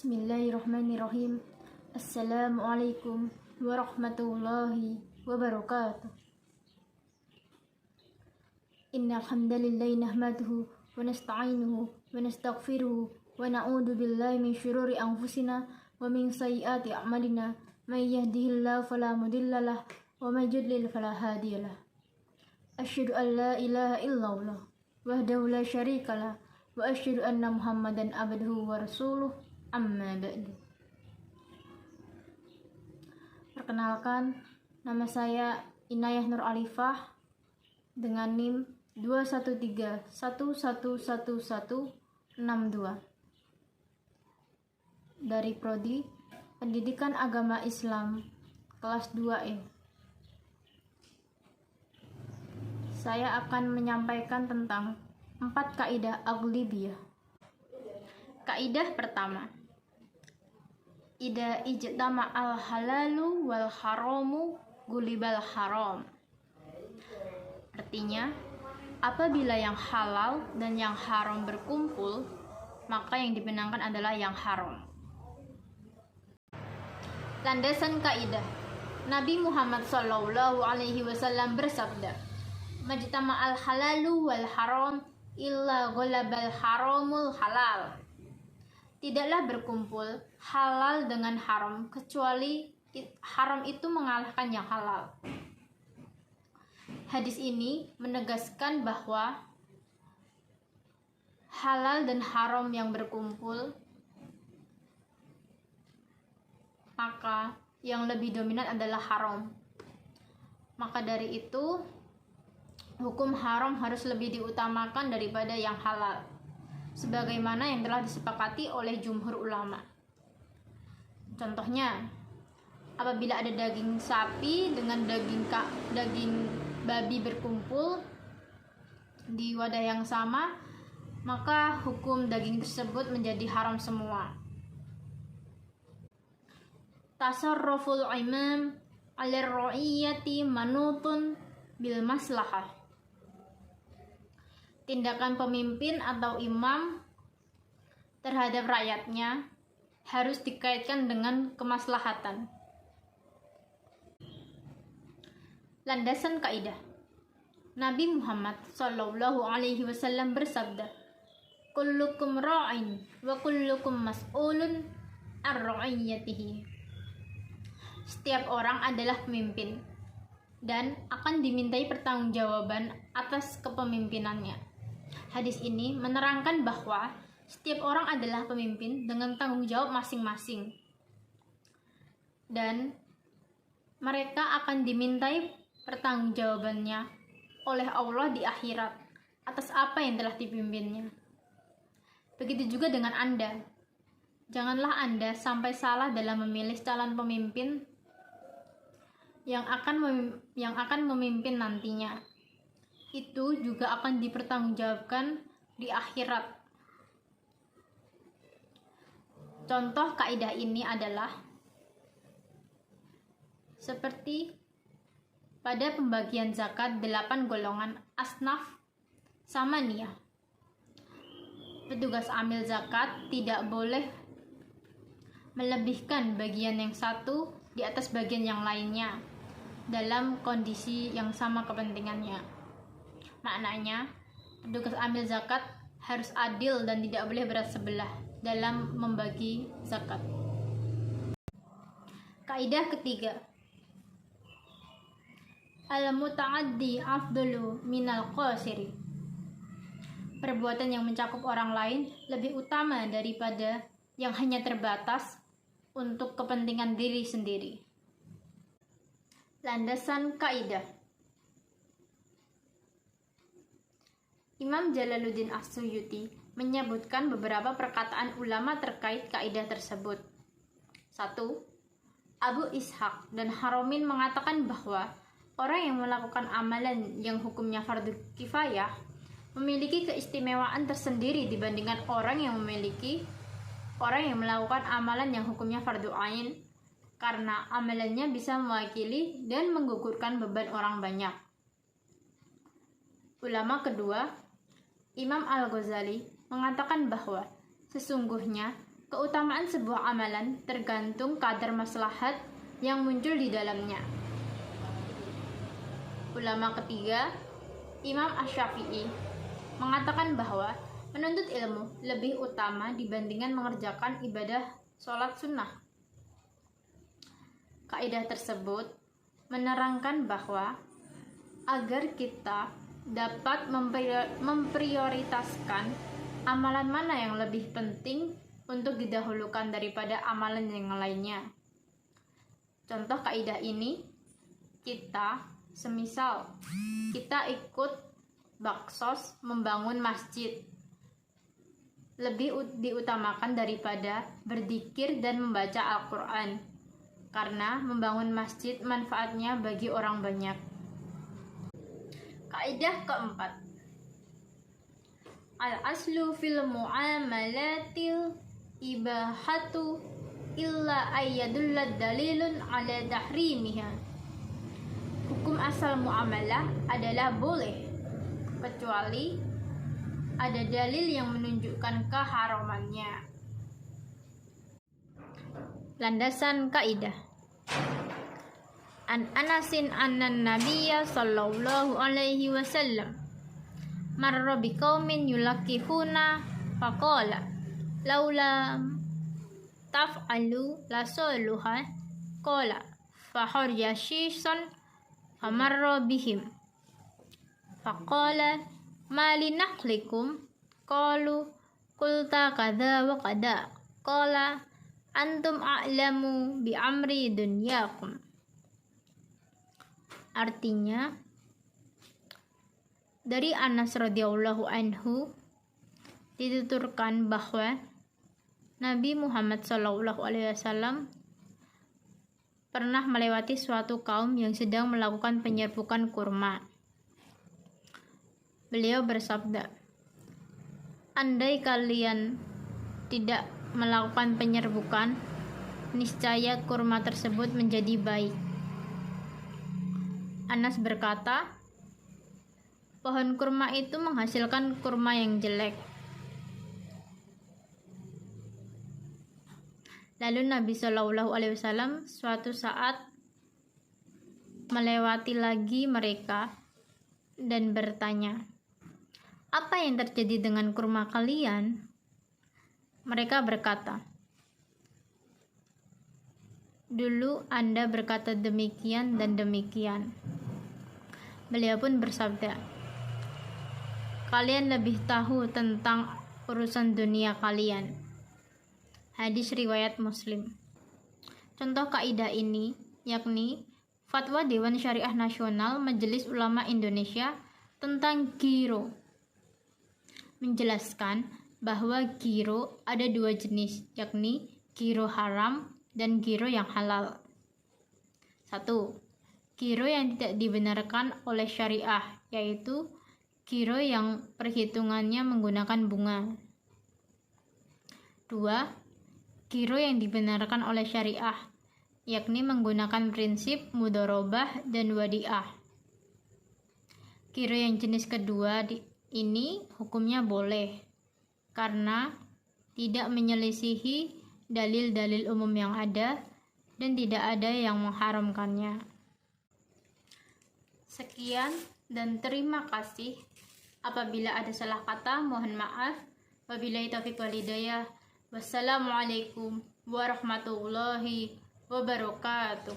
Bismillahirrahmanirrahim. Assalamualaikum warahmatullahi wabarakatuh. Innal hamdalillahi nahmaduhu wa nasta'inuhu wa nastaghfiruhu wa na'udzu billahi min syururi anfusina wa min sayyiati a'malina. May yahdihillahu fala mudhillalah wa may yudlil fala hadiyalah. Asyhadu an la ilaha illallah wahdahu la syarikalah wa asyhadu anna Muhammadan abduhu wa rasuluh. Amma ba'du. Perkenalkan, nama saya Inayah Nur Alifah dengan NIM 213111162 dari Prodi Pendidikan Agama Islam kelas 2E. Saya akan menyampaikan tentang 4 kaidah aghlibiyah. Kaidah pertama, Ida ijtama al halalu wal haramu gulibal haram. Artinya, apabila yang halal dan yang haram berkumpul, maka yang dimenangkan adalah yang haram. Landasan kaidah, Nabi Muhammad SAW bersabda, Majtama al halalu wal haram illa ghalabal haramul halal. Tidaklah berkumpul halal dengan haram kecuali haram itu mengalahkan yang halal. Hadis ini menegaskan bahwa halal dan haram yang berkumpul, maka yang lebih dominan adalah haram. Maka dari itu, hukum haram harus lebih diutamakan daripada yang halal, sebagaimana yang telah disepakati oleh jumhur ulama. Contohnya, apabila ada daging sapi dengan daging babi berkumpul di wadah yang sama, maka hukum daging tersebut menjadi haram semua. Tasarruful imam 'alar ra'iyyati manutun bil maslahah. Tindakan pemimpin atau imam terhadap rakyatnya harus dikaitkan dengan kemaslahatan. Landasan kaidah, Nabi Muhammad SAW bersabda, Kullukum ra'in wa kullukum mas'ulun ar-ra'iyyatihi. Setiap orang adalah pemimpin dan akan dimintai pertanggungjawaban atas kepemimpinannya. Hadis ini menerangkan bahwa setiap orang adalah pemimpin dengan tanggung jawab masing-masing, dan mereka akan dimintai pertanggungjawabannya oleh Allah di akhirat atas apa yang telah dipimpinnya. Begitu juga dengan Anda. Janganlah Anda sampai salah dalam memilih calon pemimpin yang akan memimpin nantinya. Itu juga akan dipertanggungjawabkan di akhirat. Contoh kaidah ini adalah seperti pada pembagian zakat 8 golongan asnaf samaniyah. Petugas amil zakat tidak boleh melebihkan bagian yang satu di atas bagian yang lainnya dalam kondisi yang sama kepentingannya. Maknanya, petugas amil zakat harus adil dan tidak boleh berat sebelah dalam membagi zakat. Kaidah ketiga, al-muta'addi afdalu minal qasiri. Perbuatan yang mencakup orang lain lebih utama daripada yang hanya terbatas untuk kepentingan diri sendiri. Landasan kaidah, Imam Jalaluddin As-Suyuti menyebutkan beberapa perkataan ulama terkait kaidah tersebut. 1. Abu Ishaq dan Haramin mengatakan bahwa orang yang melakukan amalan yang hukumnya fardu kifayah memiliki keistimewaan tersendiri dibandingkan orang yang melakukan amalan yang hukumnya fardu ain, karena amalannya bisa mewakili dan menggugurkan beban orang banyak. Ulama kedua, Imam Al-Ghazali, mengatakan bahwa sesungguhnya Keutamaan sebuah amalan tergantung kadar maslahat yang muncul di dalamnya. Ulama ketiga, Imam Asy-Syafi'i, mengatakan bahwa menuntut ilmu lebih utama dibandingkan mengerjakan ibadah sholat sunnah. Kaidah tersebut menerangkan bahwa agar kita dapat memprioritaskan amalan mana yang lebih penting untuk didahulukan daripada amalan yang lainnya. Contoh kaidah ini, semisal kita ikut baksos membangun masjid, lebih diutamakan daripada berzikir dan membaca Al-Quran, karena membangun masjid manfaatnya bagi orang banyak. Kaidah keempat, al-aslu fil muamalatil ibahatu illa ayyadulla dalilun ala tahrimiha. Hukum asal muamalah adalah boleh, kecuali ada dalil yang menunjukkan keharamannya. Landasan kaidah. An Anasin annan nabiyya sallallahu alaihi wasallam marra biqaumin yulakifuna faqala laula taf'alu lasaluha qala faharja shishan famarra bihim faqala ma linahlikum qalu qulta kadza wa kadza qala antum a'lamu bi amri dunyakum. Artinya, dari Anas radhiyallahu anhu dituturkan bahwa Nabi Muhammad SAW pernah melewati suatu kaum yang sedang melakukan penyerbukan kurma. Beliau bersabda, andai kalian tidak melakukan penyerbukan, niscaya kurma tersebut menjadi baik. Anas berkata, pohon kurma itu menghasilkan kurma yang jelek. Lalu Nabi SAW suatu saat melewati lagi mereka dan bertanya, apa yang terjadi dengan kurma kalian? Mereka berkata, dulu Anda berkata demikian dan demikian. Beliau pun bersabda, kalian lebih tahu tentang urusan dunia kalian. Hadis riwayat Muslim. Contoh kaidah ini yakni Fatwa Dewan Syariah Nasional Majelis Ulama Indonesia tentang giro, menjelaskan bahwa giro ada dua jenis, yakni giro haram dan giro yang halal. 1. Giro yang tidak dibenarkan oleh syariah, yaitu giro yang perhitungannya menggunakan bunga. 2. Giro yang dibenarkan oleh syariah, yakni menggunakan prinsip mudharabah dan wadiah. Giro yang jenis kedua ini hukumnya boleh, karena tidak menyelisihi dalil-dalil umum yang ada dan tidak ada yang mengharamkannya. Sekian dan terima kasih. Apabila ada salah kata, mohon maaf. Wabillahi taufiq wal hidayah. Wassalamualaikum warahmatullahi wabarakatuh.